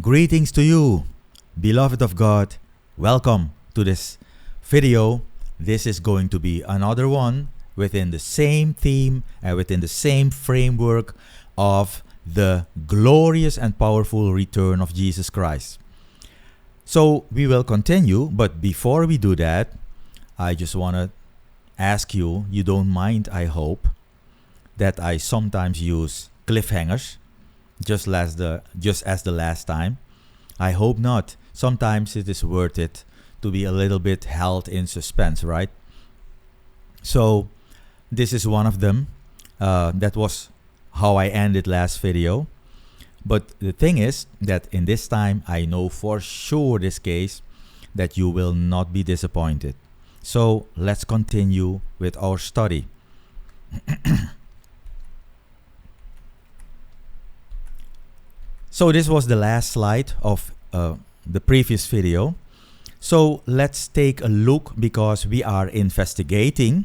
Greetings to you, beloved of God. Welcome to this video. This is going to be another one within the same theme and within the same framework of the glorious and powerful return of Jesus Christ. So we will continue, but before we do that, I just want to ask you, you don't mind, I hope, that I sometimes use cliffhangers, just as the last time. I hope not. Sometimes it is worth it to be a little bit held in suspense, right? So this is one of them. That was how I ended last video. But the thing is that in this time, I know for sure this case that you will not be disappointed. So let's continue with our study. So this was the last slide of the previous video. So let's take a look, because we are investigating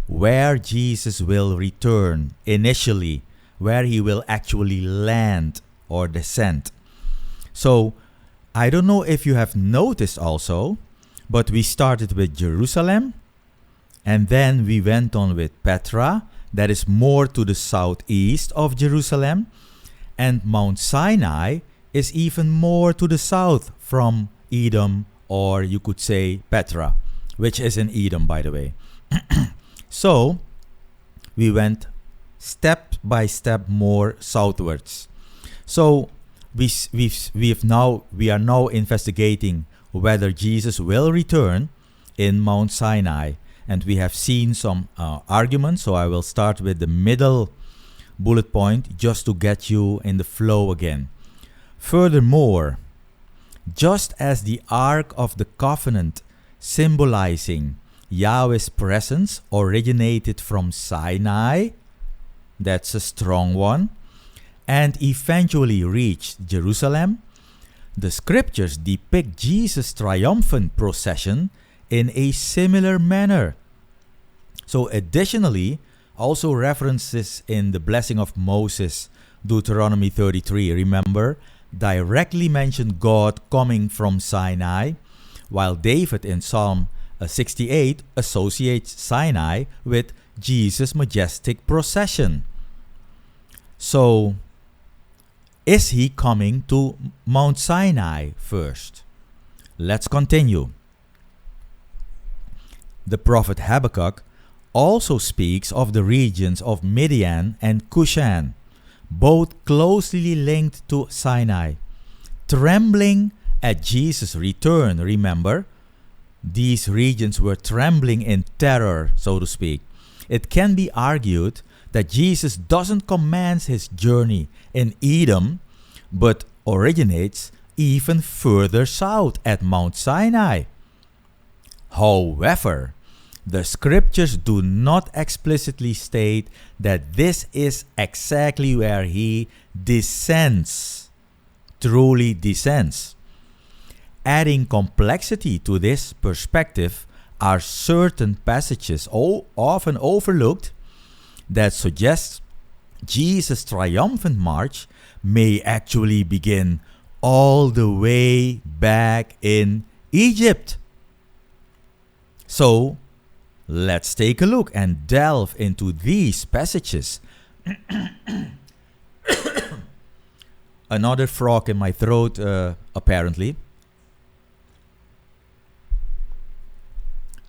where Jesus will return initially, where he will actually land or descend. So I don't know if you have noticed also, but we started with Jerusalem, and then we went on with Petra, that is more to the southeast of Jerusalem, and Mount Sinai is even more to the south from Edom, or you could say Petra, which is in Edom, by the way. So we went step by step more southwards. So we are now investigating whether Jesus will return in Mount Sinai, and we have seen some arguments. So I will start with the middle bullet point just to get you in the flow again. Furthermore, just as the Ark of the Covenant symbolizing Yahweh's presence originated from Sinai, that's a strong one, and eventually reached Jerusalem, the scriptures depict Jesus' triumphant procession in a similar manner. So additionally, also references in the blessing of Moses, Deuteronomy 33, remember, directly mention God coming from Sinai, while David in Psalm 68 associates Sinai with Jesus' majestic procession. So, is he coming to Mount Sinai first? Let's continue. The prophet Habakkuk also speaks of the regions of Midian and Cushan, both closely linked to Sinai, trembling at Jesus' return. Remember, these regions were trembling in terror, so to speak. It can be argued that Jesus doesn't commence his journey in Edom, but originates even further south at Mount Sinai. However, the scriptures do not explicitly state that this is exactly where he descends, truly descends. Adding complexity to this perspective are certain passages often overlooked that suggest Jesus' triumphant march may actually begin all the way back in Egypt. So, let's take a look and delve into these passages. Another frog in my throat, apparently.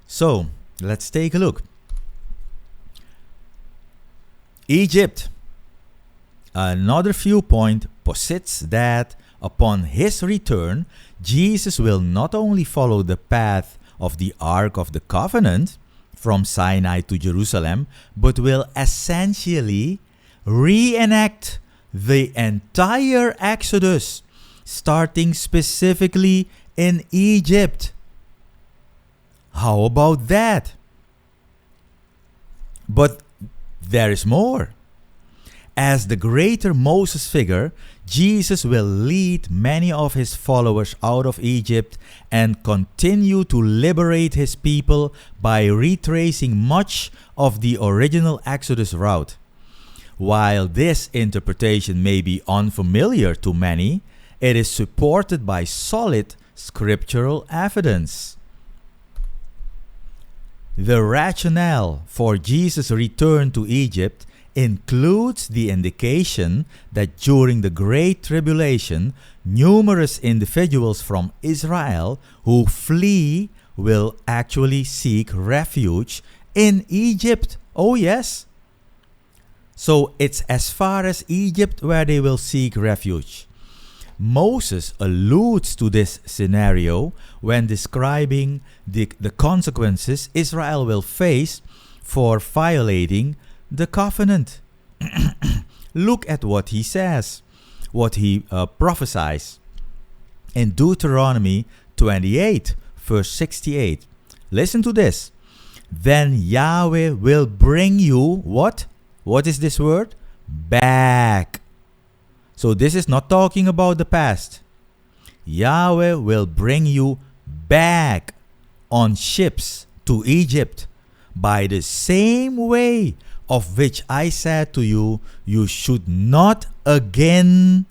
So, let's take a look. Egypt. Another viewpoint posits that upon his return, Jesus will not only follow the path of the Ark of the Covenant from Sinai to Jerusalem, but will essentially reenact the entire Exodus, starting specifically in Egypt. How about that? But there is more. As the greater Moses figure, Jesus will lead many of his followers out of Egypt and continue to liberate his people by retracing much of the original Exodus route. While this interpretation may be unfamiliar to many, It is supported by solid scriptural evidence. The rationale for Jesus' return to Egypt includes the indication that during the Great Tribulation, numerous individuals from Israel who flee will actually seek refuge in Egypt. Oh yes. So it's as far as Egypt where they will seek refuge. Moses alludes to this scenario when describing the consequences Israel will face for violating the covenant. Look at what he says, what he prophesies in Deuteronomy 28, verse 68. Listen to this. Then Yahweh will bring you what? What is this word? Back. So this is not talking about the past. Yahweh will bring you back on ships to Egypt by the same way of which I said to you, you should not again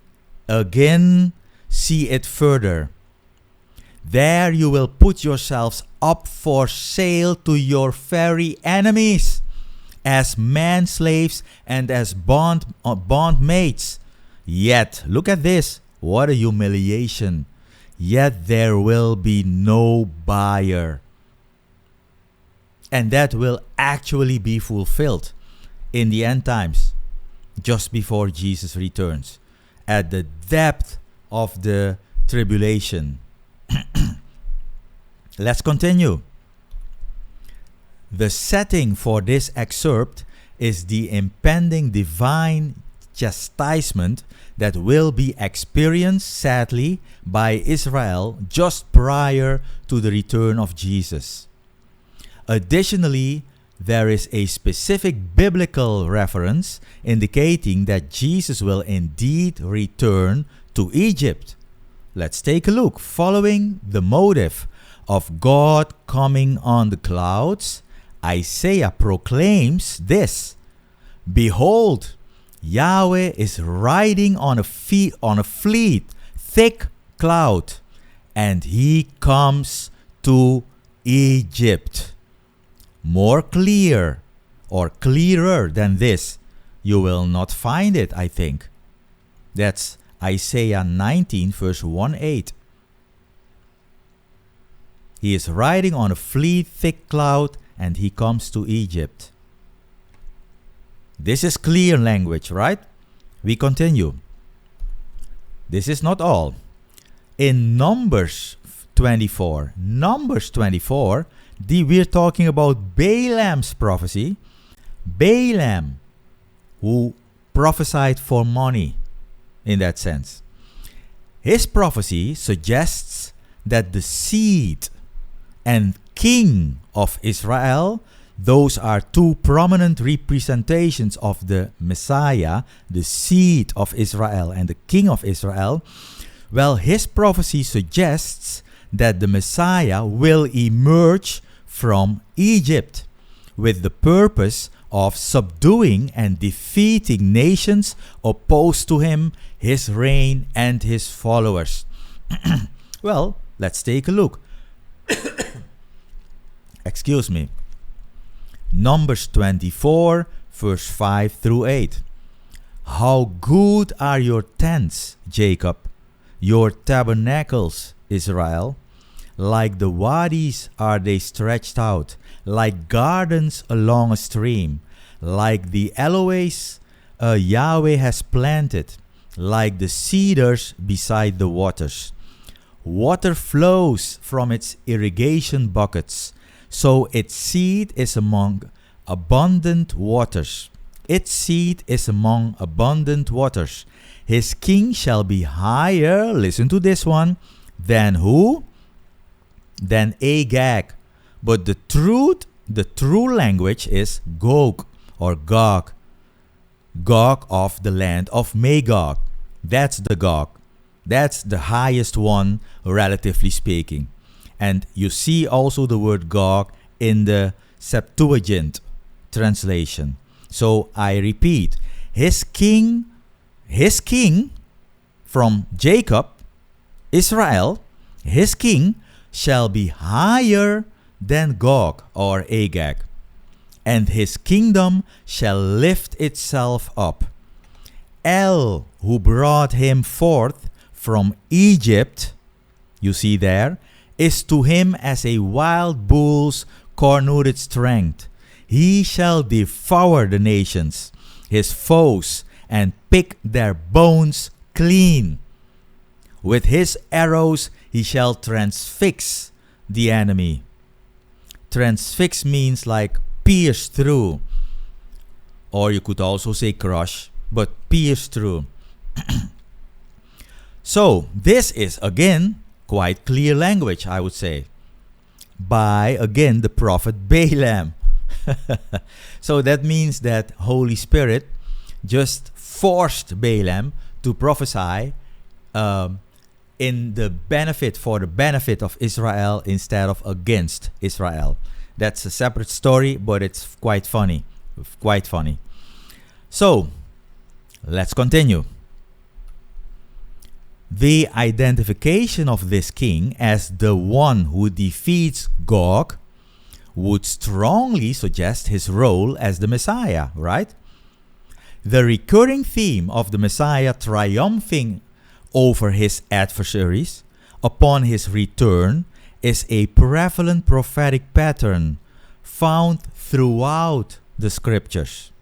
see it further. There you will put yourselves up for sale to your very enemies, as man-slaves and as bondmates. Yet, look at this, what a humiliation. Yet there will be no buyer. And that will actually be fulfilled in the end times, just before Jesus returns, at the depth of the tribulation. Let's continue. The setting for this excerpt is the impending divine chastisement that will be experienced, sadly, by Israel just prior to the return of Jesus. Additionally, there is a specific biblical reference indicating that Jesus will indeed return to Egypt. Let's take a look. Following the motive of God coming on the clouds, Isaiah proclaims this: Behold, Yahweh is riding on a fleet, thick cloud, and he comes to Egypt. More clear or clearer than this, you will not find it, I think. That's Isaiah 19, verse 1-8. He is riding on a fleet, thick cloud, and he comes to Egypt. This is clear language, right? We continue. This is not all. In Numbers 24, we're talking about Balaam's prophecy. Balaam, who prophesied for money in that sense. His prophecy suggests that the seed and king of Israel, those are two prominent representations of the Messiah, the seed of Israel and the king of Israel. Well, his prophecy suggests that the Messiah will emerge from Egypt with the purpose of subduing and defeating nations opposed to him, his reign, and his followers. Well, let's take a look. Excuse me. Numbers 24, verse 5-8. How good are your tents, Jacob, your tabernacles, Israel. Like the wadis are they stretched out, like gardens along a stream, like the aloes Yahweh has planted, like the cedars beside the waters. Water flows from its irrigation buckets, so its seed is among abundant waters. Its seed is among abundant waters. His king shall be higher, listen to this one, than who? Than Agag. But the true language is Gog or Gog. Gog of the land of Magog. That's the Gog. That's the highest one, relatively speaking. And you see also the word Gog in the Septuagint translation. So I repeat, his king from Jacob Israel, his king, shall be higher than Gog or Agag, and his kingdom shall lift itself up. El, who brought him forth from Egypt, you see there, is to him as a wild bull's cornuted strength. He shall devour the nations, his foes, and pick their bones clean. With his arrows he shall transfix the enemy. Transfix means like pierce through, or you could also say crush, but pierce through. So this is again quite clear language, I would say, by again the prophet Balaam. So that means that Holy Spirit just forced Balaam to prophesy in the benefit, for the benefit of Israel instead of against Israel. That's a separate story, but it's quite funny. Quite funny. So let's continue. The identification of this king as the one who defeats Gog would strongly suggest his role as the Messiah, right? The recurring theme of the Messiah triumphing over his adversaries upon his return is a prevalent prophetic pattern found throughout the scriptures.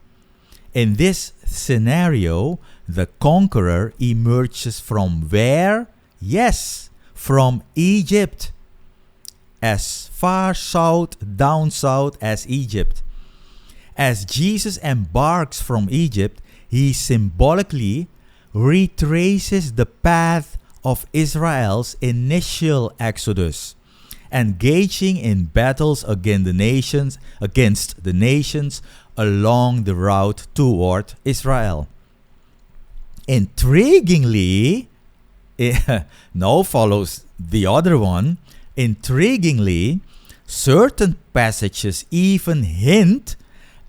In this scenario, the conqueror emerges from where? Yes, from Egypt. As far south, down south as Egypt. As Jesus embarks from Egypt, he symbolically retraces the path of Israel's initial exodus, engaging in battles against the nations along the route toward Israel. Intriguingly, now follows the other one. Intriguingly, certain passages even hint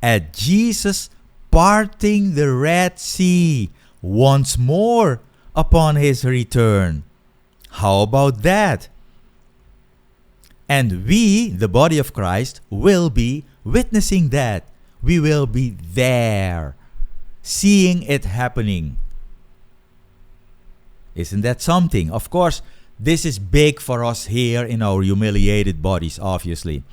at Jesus parting the Red Sea once more upon his return. How about that? And we, the body of Christ, will be witnessing that. We will be there, seeing it happening. Isn't that something? Of course, this is big for us here in our humiliated bodies, obviously.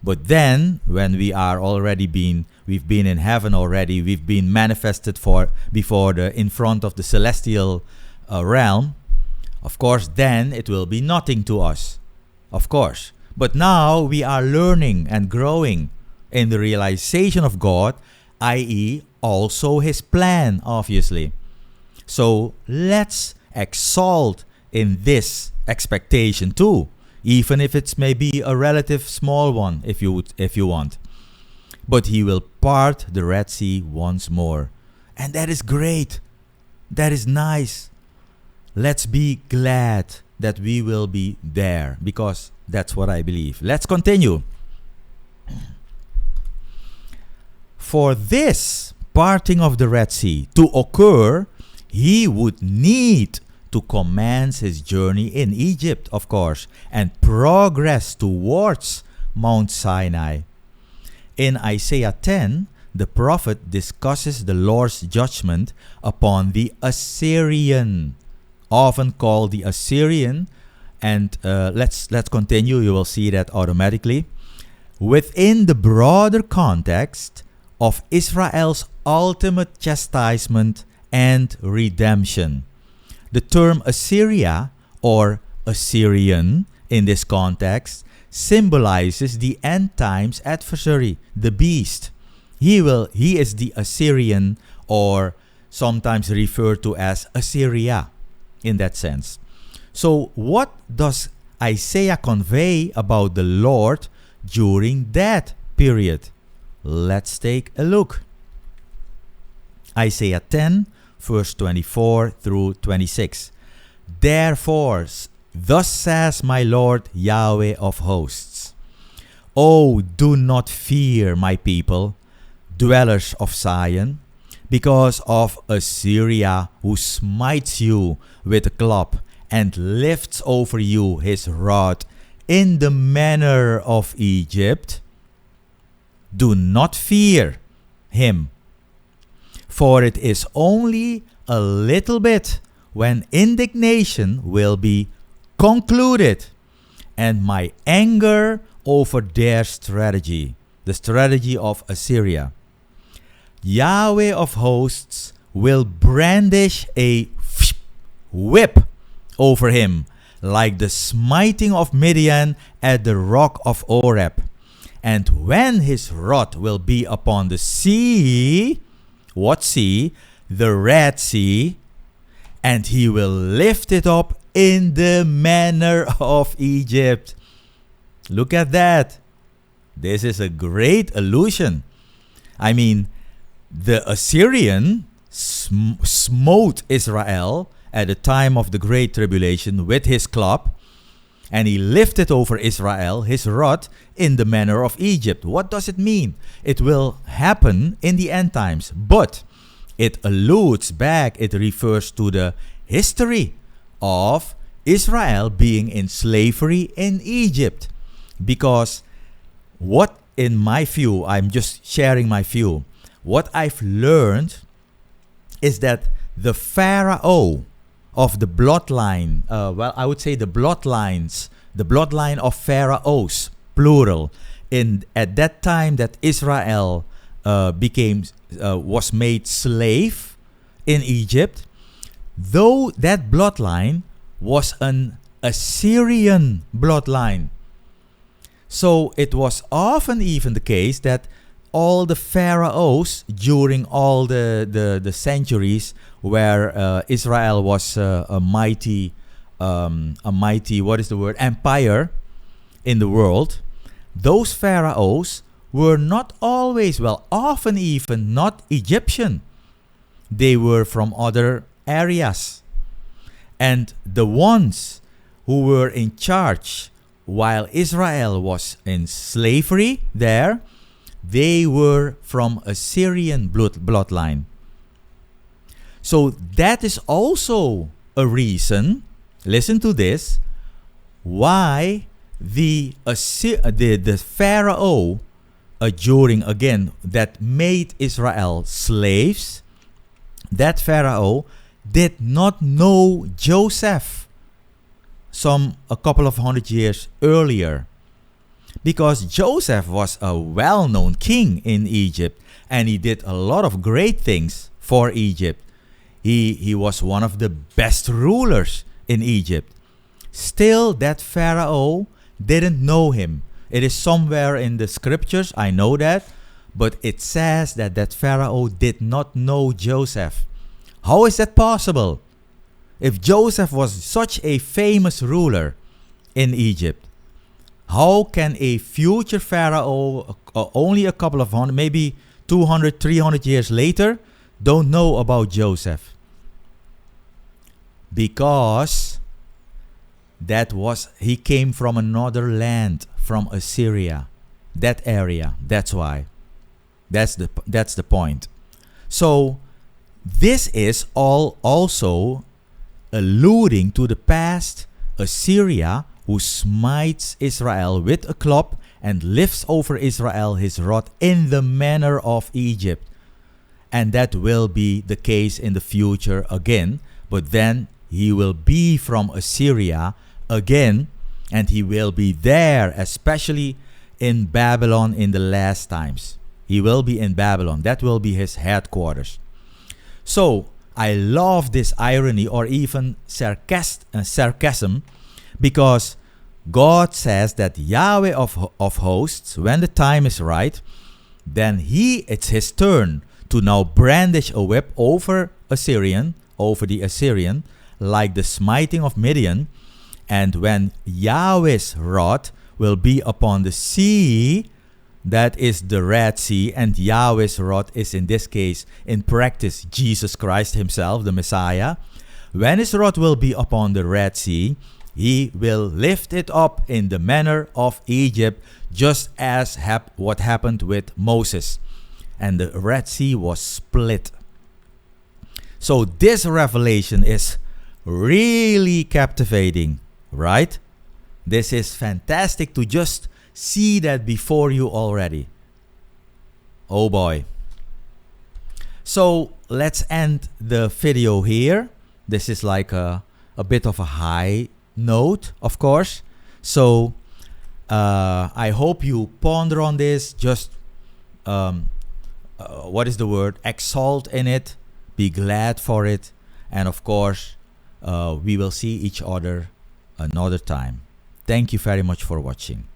But then, when we've been in heaven already, we've been manifested in front of the celestial realm. Of course, then it will be nothing to us. Of course. But now we are learning and growing in the realization of God, i.e. also His plan, obviously. So let's exalt in this expectation too, even if it's maybe a relative small one, if you want. But He will part the Red Sea once more, and that is great. That is nice. Let's be glad that we will be there, because that's what I believe. Let's continue. For this parting of the Red Sea to occur, He would need to commence His journey in Egypt, of course, and progress towards Mount Sinai. In Isaiah 10, the prophet discusses the Lord's judgment upon the Assyrian, often called the Assyrian, and let's continue. You will see that automatically. Within the broader context of Israel's ultimate chastisement and redemption. The term Assyria or Assyrian in this context symbolizes the end times adversary, the beast. He is the Assyrian, or sometimes referred to as Assyria in that sense. So what does Isaiah convey about the Lord during that period? Let's take a look. Isaiah 10, verse 24 through 26. Therefore, thus says my Lord Yahweh of hosts, O do not fear, my people, dwellers of Zion, because of Assyria, who smites you with a club and lifts over you his rod in the manner of Egypt, do not fear him, for it is only a little bit when indignation will be concluded, and my anger over their strategy, the strategy of Assyria. Yahweh of hosts will brandish a whip over him, like the smiting of Midian at the rock of Oreb. And when his rod will be upon the sea, what sea? The Red Sea, and he will lift it up in the manner of Egypt. Look at that. This is a great allusion. I mean, the Assyrian smote Israel at the time of the Great Tribulation with his club, and he lifted over Israel his rod in the manner of Egypt. What does it mean? It will happen in the end times, but it alludes back, it refers to the history of Israel being in slavery in Egypt. Because what, in my view, I'm just sharing my view, what I've learned is that the Pharaoh of the bloodline, I would say the bloodline of pharaohs, plural, at that time that Israel was made slave in Egypt, though that bloodline was an Assyrian bloodline. So it was often even the case that all the pharaohs during all the centuries where Israel was a mighty empire in the world, those pharaohs were not always, often even not Egyptian. They were from other areas. And the ones who were in charge while Israel was in slavery there, they were from Assyrian bloodline. So that is also a reason, listen to this, why the Pharaoh during, again, that made Israel slaves, that Pharaoh did not know Joseph a couple of hundred years earlier, because Joseph was a well-known king in Egypt and he did a lot of great things for Egypt. He was one of the best rulers in Egypt. Still, that Pharaoh didn't know him. It is somewhere in the scriptures, I know that, but it says that Pharaoh did not know Joseph. How is that possible? If Joseph was such a famous ruler in Egypt, how can a future Pharaoh, only a couple of hundred, maybe 200, 300 years later, don't know about Joseph? Because he came from another land, from Assyria, that area. That's why. That's the point. So this is all also alluding to the past Assyria, who smites Israel with a club and lifts over Israel his rod in the manner of Egypt. And that will be the case in the future again, but then he will be from Assyria again, and he will be there, especially in Babylon in the last times. He will be in Babylon. That will be his headquarters. So I love this irony, or even sarcasm, because God says that Yahweh of hosts, when the time is right, then it's his turn to now brandish a whip over the Assyrian, like the smiting of Midian. And when Yahweh's rod will be upon the sea, that is the Red Sea, and Yahweh's rod is in this case, in practice, Jesus Christ himself, the Messiah. When his rod will be upon the Red Sea, he will lift it up in the manner of Egypt, just as what happened with Moses. And the Red Sea was split. So this revelation is really captivating, right? This is fantastic to just see that before you already. Oh boy. So let's end the video here. This is like a bit of a high note, of course. So I hope you ponder on this. Just what is the word? Exalt in it. Be glad for it. And of course, we will see each other another time. Thank you very much for watching.